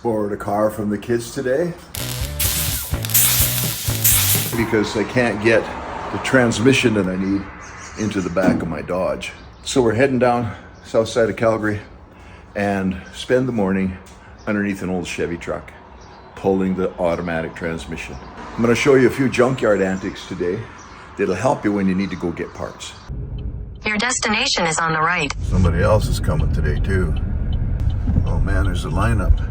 Borrowed a car from the kids today because I can't get the transmission that I need into the back of my Dodge. So we're heading down south side of Calgary and spend the morning underneath an old Chevy truck pulling the automatic transmission. I'm going to show you a few junkyard antics today that'll help you when you need to go get parts. Your destination is on the right. Somebody else is coming today too. Oh man, there's a lineup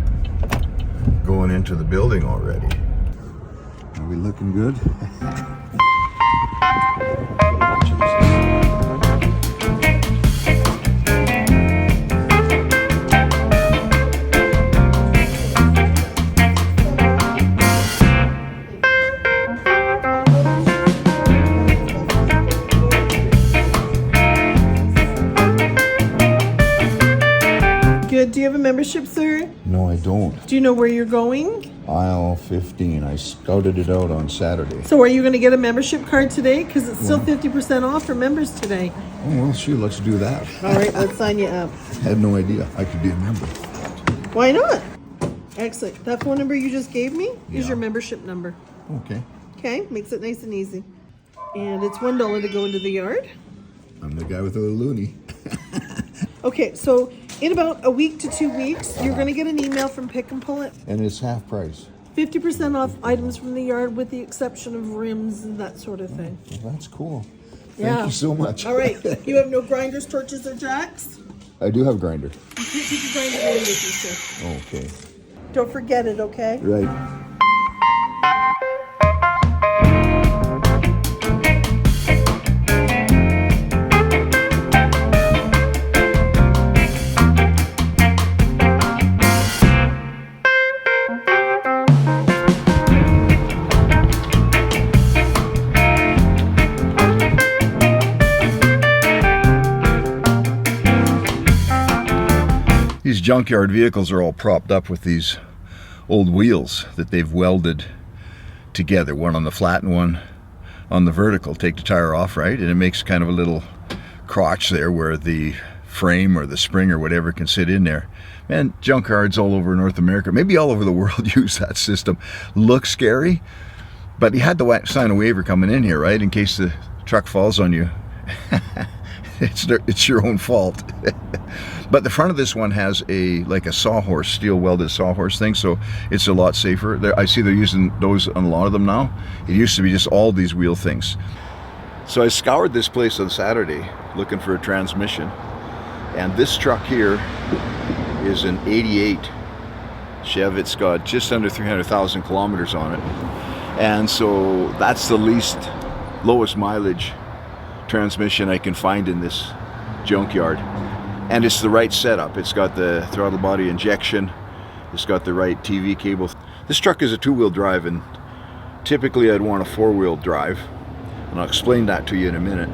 going into the building already. Are we looking good? Good. Do you have a membership, sir? No, I don't. Do you know where you're going? Aisle 15. I scouted it out on Saturday. So are you going to get a membership card today? Because it's still 50% off for members today. Oh, well, shoot, let's do that. All right, let's sign you up. Had no idea I could be a member. Why not? Excellent. That phone number you just gave me is Yeah. your membership number. Okay. Okay, makes it nice and easy. And it's $1 to go into the yard. I'm the guy with the loony. Okay, so in about a week to 2 weeks, you're going to get an email from Pick and Pull It. And it's half price. 50% off items from the yard with the exception of rims and that sort of thing. Well, that's cool. Yeah. Thank you so much. All right. You have no grinders, torches, or jacks? I do have a grinder. You can't take your grinder in with you, sir. Okay. Don't forget it, okay? Right. These junkyard vehicles are all propped up with these old wheels that they've welded together, one on the flat and one on the vertical. Take the tire off, right? And it makes kind of a little crotch there where the frame or the spring or whatever can sit in there. Man, junkyards all over North America, maybe all over the world, use that system. Looks scary, but you had to sign a waiver coming in here, right? In case the truck falls on you. It's your own fault. But the front of this one has like a sawhorse, steel welded sawhorse thing, so it's a lot safer. I see they're using those on a lot of them now. It used to be just all these wheel things. So I scoured this place on Saturday looking for a transmission, and this truck here is an 88 Chev. It's got just under 300,000 kilometers on it, and so that's the lowest mileage transmission I can find in this junkyard. And it's the right setup. It's got the throttle body injection. It's got the right TV cable. This truck is a two-wheel drive, and typically I'd want a four-wheel drive. And I'll explain that to you in a minute.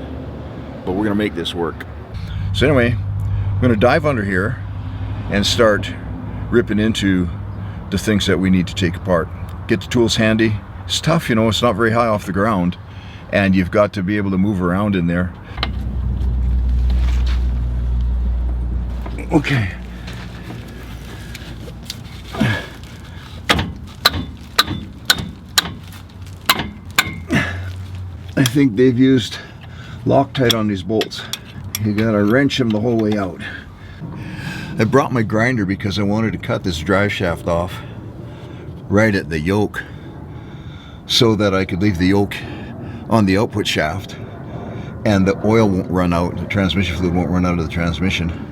But we're gonna make this work. So anyway, I'm gonna dive under here and start ripping into the things that we need to take apart. Get the tools handy. It's tough, you know, it's not very high off the ground, and you've got to be able to move around in there. Okay. I think they've used Loctite on these bolts. You gotta wrench them the whole way out. I brought my grinder because I wanted to cut this drive shaft off right at the yoke so that I could leave the yoke on the output shaft and the oil won't run out, the transmission fluid won't run out of the transmission.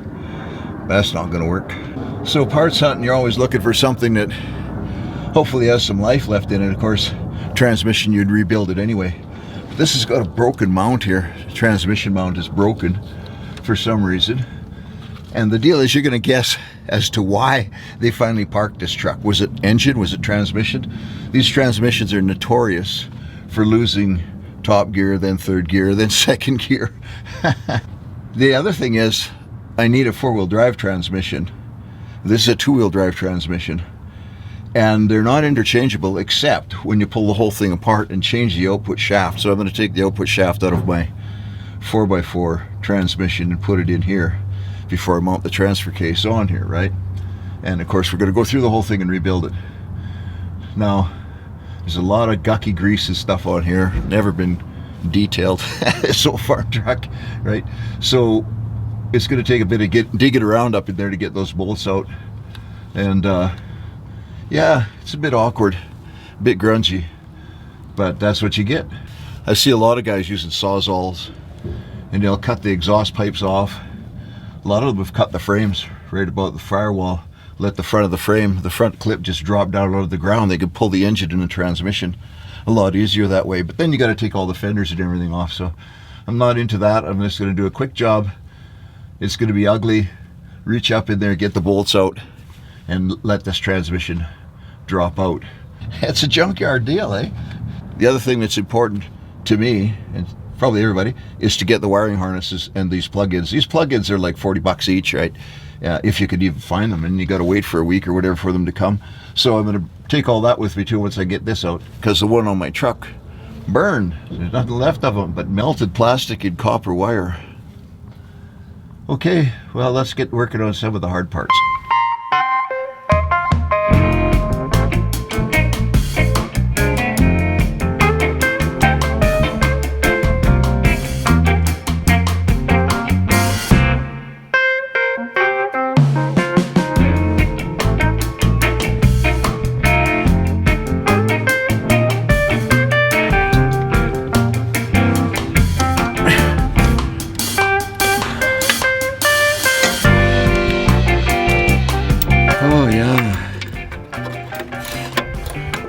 That's not going to work. So parts hunting, you're always looking for something that hopefully has some life left in it. Of course, transmission, you'd rebuild it anyway. But this has got a broken mount here. The transmission mount is broken for some reason. And the deal is, you're going to guess as to why they finally parked this truck. Was it engine? Was it transmission? These transmissions are notorious for losing top gear, then third gear, then second gear. The other thing is, I need a four-wheel drive transmission. This is a two-wheel drive transmission. And they're not interchangeable except when you pull the whole thing apart and change the output shaft. So I'm going to take the output shaft out of my 4x4 transmission and put it in here before I mount the transfer case on here, right? And of course we're going to go through the whole thing and rebuild it. Now, there's a lot of gucky grease and stuff on here, never been detailed. It's a farm truck, right? So it's going to take a bit of digging around up in there to get those bolts out. And yeah, it's a bit awkward, a bit grungy, but that's what you get. I see a lot of guys using sawzalls, and they'll cut the exhaust pipes off. A lot of them have cut the frames right about the firewall, let the front of the frame, the front clip just drop down out of the ground. They could pull the engine and the transmission a lot easier that way, but then you got to take all the fenders and everything off. So I'm not into that. I'm just going to do a quick job. It's going to be ugly. Reach up in there, get the bolts out, and let this transmission drop out. It's a junkyard deal, eh? The other thing that's important to me, and probably everybody, is to get the wiring harnesses and these plug-ins. These plug-ins are like 40 bucks each, right? If you could even find them, and you got to wait for a week or whatever for them to come. So I'm going to take all that with me too once I get this out, because the one on my truck burned. There's nothing left of them but melted plastic and copper wire. Okay, well, let's get working on some of the hard parts.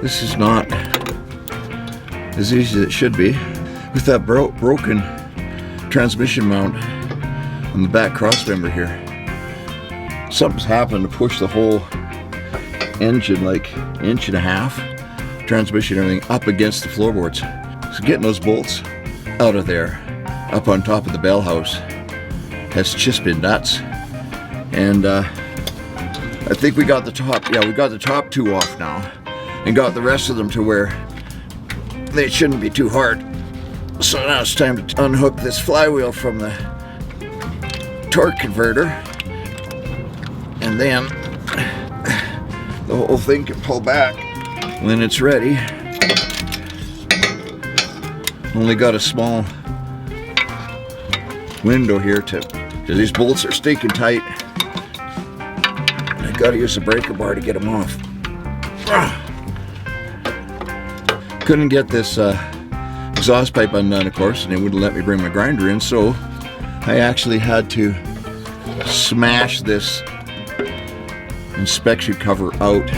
This is not as easy as it should be. With that broken transmission mount on the back cross member here, something's happened to push the whole engine like an inch and a half, transmission, everything up against the floorboards. So getting those bolts out of there, up on top of the bell house, has just been nuts. And I think we got the top, we got the top two off now, and got the rest of them to where they shouldn't be too hard. So now it's time to unhook this flywheel from the torque converter, and then the whole thing can pull back when it's ready. Only got a small window here because these bolts are stinking tight. I gotta use a breaker bar to get them off. Couldn't get this exhaust pipe undone, of course, and it wouldn't let me bring my grinder in, so I actually had to smash this inspection cover out.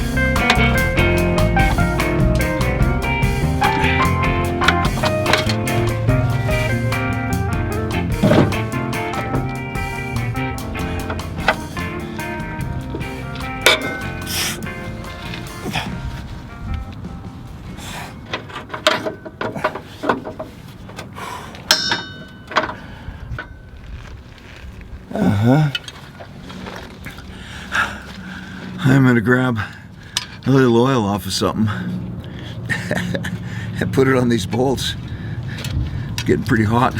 I'm going to grab a little oil off of something and put it on these bolts. It's getting pretty hot.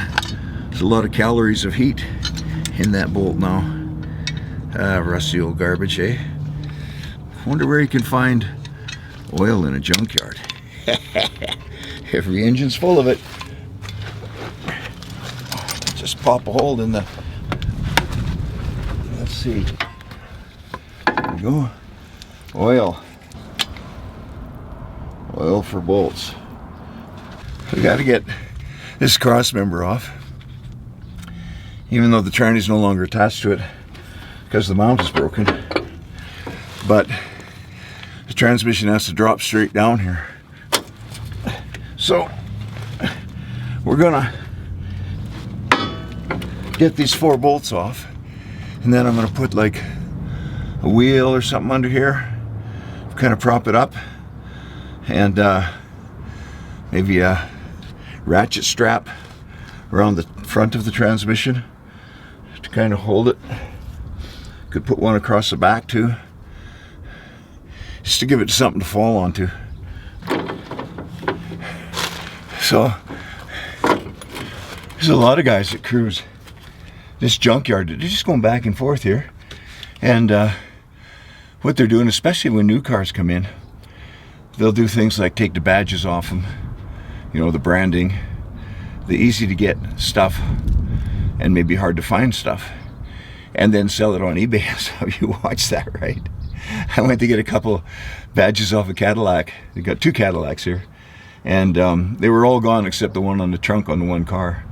There's a lot of calories of heat in that bolt now. Rusty old garbage, eh? Wonder where you can find oil in a junkyard. Every engine's full of it. Just pop a hole in the... Let's see. There we go. Oil for bolts. We got to get this cross member off, even though the tranny's no longer attached to it because the mount is broken. But the transmission has to drop straight down here. So we're gonna get these 4 bolts off, and then I'm gonna put like a wheel or something under here, kind of prop it up, and maybe a ratchet strap around the front of the transmission to kind of hold it. Could put one across the back too, just to give it something to fall onto. So there's a lot of guys that cruise this junkyard. They're just going back and forth here, and what they're doing, especially when new cars come in, they'll do things like take the badges off them, you know, the branding, the easy to get stuff and maybe hard to find stuff, and then sell it on eBay. So you watch that, right? I went to get a couple badges off a Cadillac. They got 2 Cadillacs here, and they were all gone except the one on the trunk on the one car,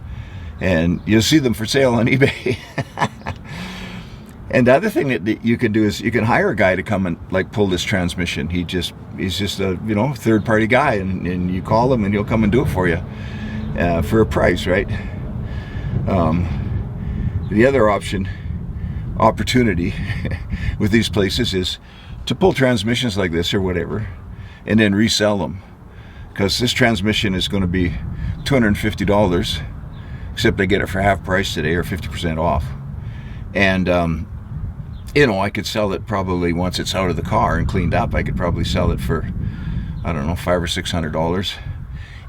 and you'll see them for sale on eBay. And the other thing that you can do is you can hire a guy to come and like pull this transmission. He's just a, you know, third-party guy, and you call him and he'll come and do it for you for a price, right? The other opportunity with these places is to pull transmissions like this or whatever and then resell them, because this transmission is going to be $250, except I get it for half price today or 50% off. And you know, I could sell it probably once it's out of the car and cleaned up. I could probably sell it for, I don't know, $500 or $600.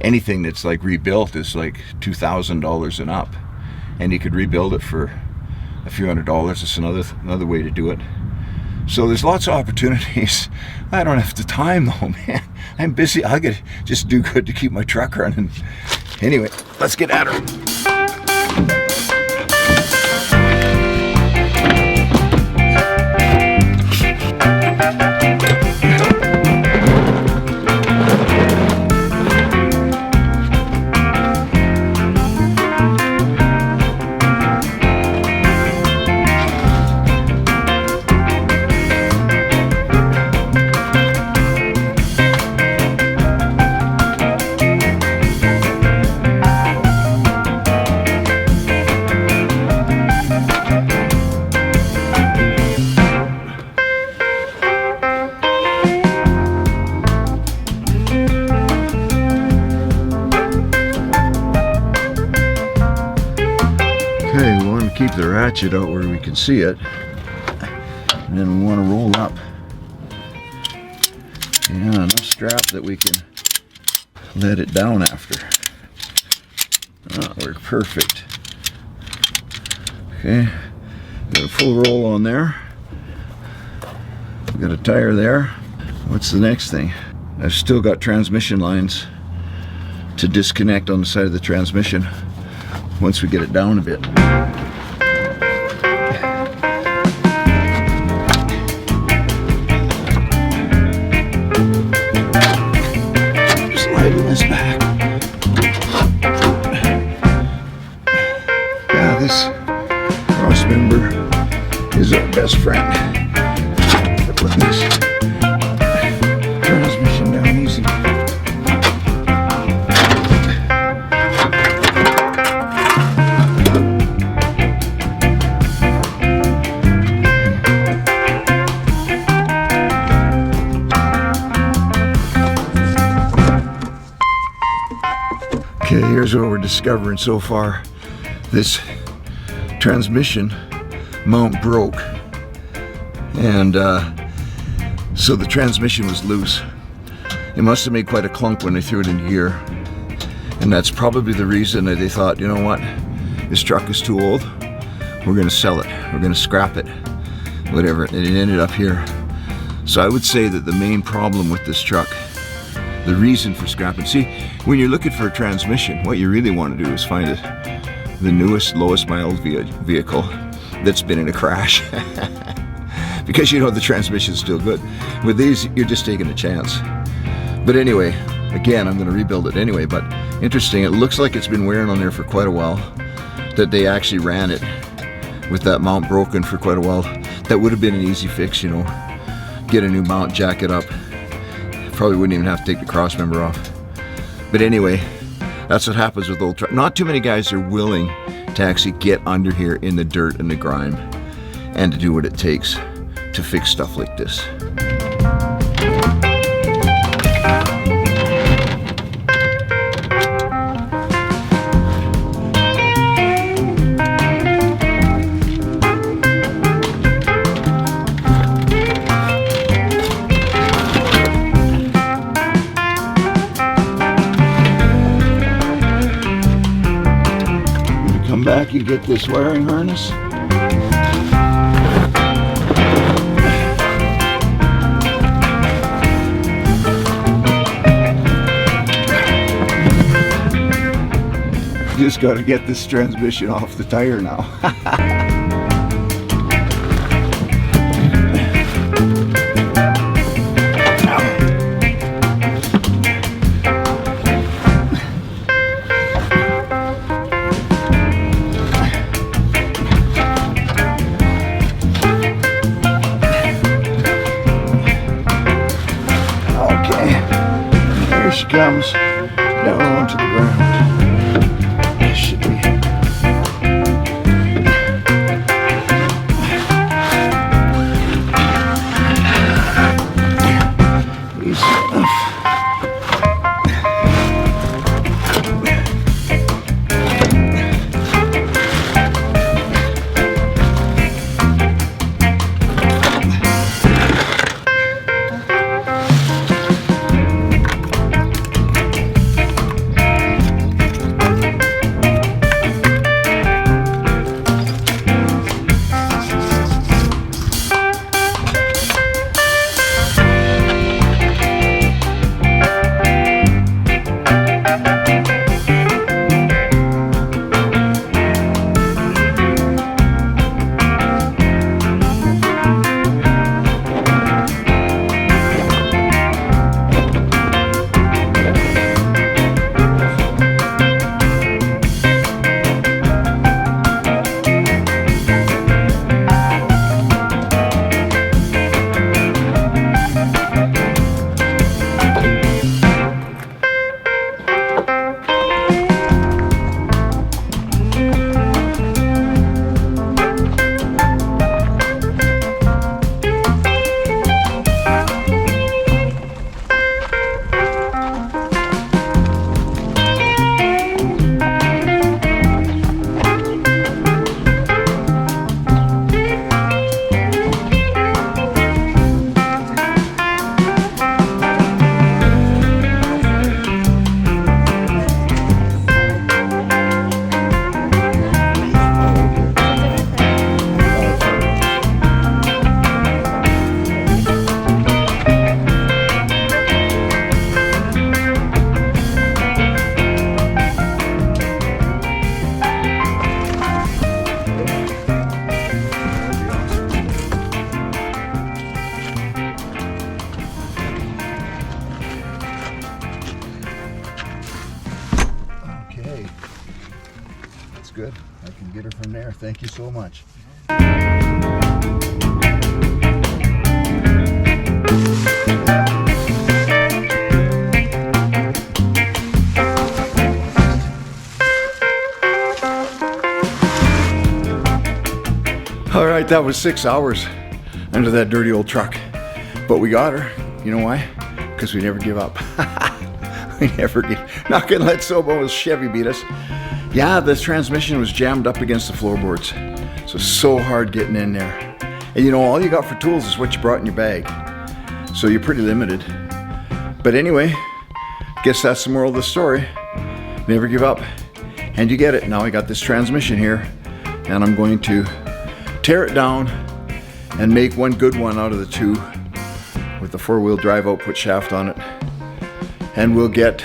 Anything that's like rebuilt is like $2,000 and up, and you could rebuild it for a few $100s. It's another way to do it. So there's lots of opportunities. I don't have the time though, man. I'm busy. I could just do good to keep my truck running. Anyway, let's get at her. Okay, we want to keep the ratchet out where we can see it, and then we want to roll up. Yeah, enough strap that we can let it down after. That worked perfect. Okay, got a full roll on there. Got a tire there. What's the next thing? I've still got transmission lines to disconnect on the side of the transmission once we get it down a bit. Just lighten this back. Yeah, this cross member is our best friend. Put this transmission down easy. Okay, here's what we're discovering so far. This transmission mount broke, and so the transmission was loose. It must have made quite a clunk when they threw it into gear, and that's probably the reason that they thought, you know what, this truck is too old, we're going to sell it, we're going to scrap it, whatever, and it ended up here. So I would say that the main problem with this truck, the reason for scrapping, see, when you're looking for a transmission, what you really want to do is find the newest, lowest mileage vehicle that's been in a crash. Because you know the transmission's still good. With these, you're just taking a chance. But anyway, again, I'm going to rebuild it anyway, but interesting, it looks like it's been wearing on there for quite a while, that they actually ran it with that mount broken for quite a while. That would have been an easy fix, you know. Get a new mount, jack it up. Probably wouldn't even have to take the cross member off. But anyway, that's what happens with old trucks. Not too many guys are willing to actually get under here in the dirt and the grime and to do what it takes to fix stuff like this. Back, you get this wiring harness. Just got to get this transmission off the tire now. She comes down onto the ground. This should be easy enough. Good. I can get her from there. Thank you so much. All right, that was 6 hours under that dirty old truck. But we got her. You know why? Because we never give up. We never give. Not gonna let Sobo's Chevy beat us. Yeah, this transmission was jammed up against the floorboards. So hard getting in there. And you know, all you got for tools is what you brought in your bag. So you're pretty limited. But anyway, guess that's the moral of the story. Never give up. And you get it. Now I got this transmission here, and I'm going to tear it down and make one good one out of the two with the 4-wheel drive output shaft on it. And we'll get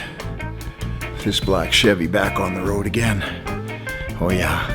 this black Chevy back on the road again. Oh yeah.